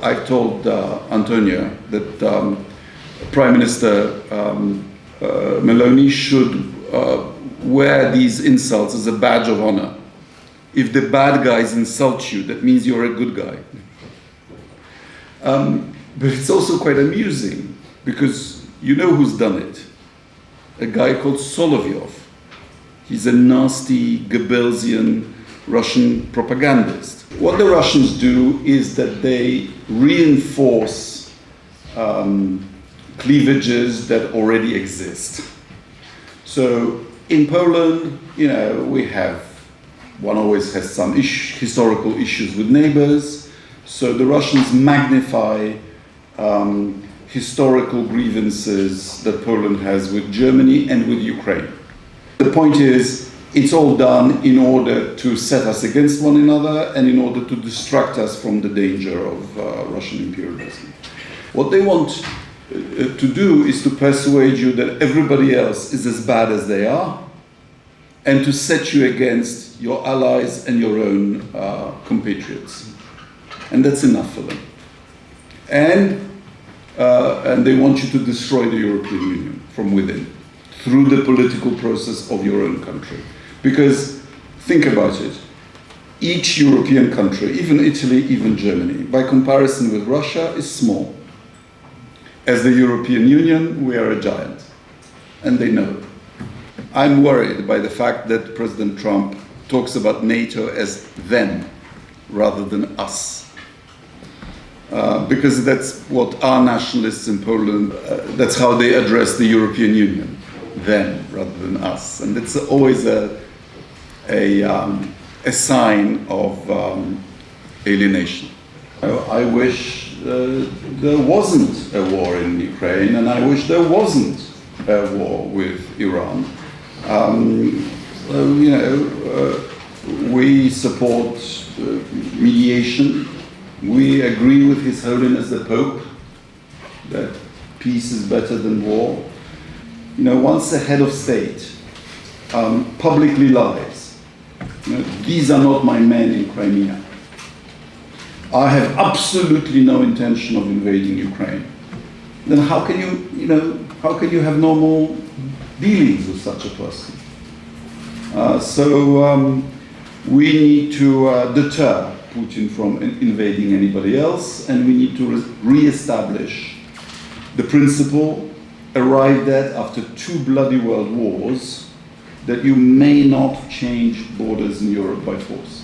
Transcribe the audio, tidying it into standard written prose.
I've told Antonia that Prime Minister Meloni should wear these insults as a badge of honor. If the bad guys insult you, that means you're a good guy. But it's also quite amusing, because you know who's done it. A guy called Solovyov. He's a nasty Goebbelsian Russian propagandist. What the Russians do is that they reinforce cleavages that already exist. So in Poland, one always has some historical issues with neighbors. So the Russians magnify historical grievances that Poland has with Germany and with Ukraine. The point is, it's all done in order to set us against one another and in order to distract us from the danger of Russian imperialism. What they want to do is to persuade you that everybody else is as bad as they are, and to set you against your allies and your own compatriots. And that's enough for them. And they want you to destroy the European Union from within, through the political process of your own country. Because, think about it, each European country, even Italy, even Germany, by comparison with Russia, is small. As the European Union, we are a giant, and they know it. I'm worried by the fact that President Trump talks about NATO as them rather than us. Because that's what our nationalists in Poland, that's how they address the European Union, them rather than us. And it's always a sign of alienation. I wish there wasn't a war in Ukraine, and I wish there wasn't a war with Iran. We support mediation. We agree with His Holiness the Pope that peace is better than war. Once a head of state publicly lies, these are not my men in Crimea, I have absolutely no intention of invading Ukraine, then how can you have normal dealings with such a person? So we need to deter Putin from invading anybody else, and we need to re-establish the principle arrived at after 2 bloody world wars that you may not change borders in Europe by force.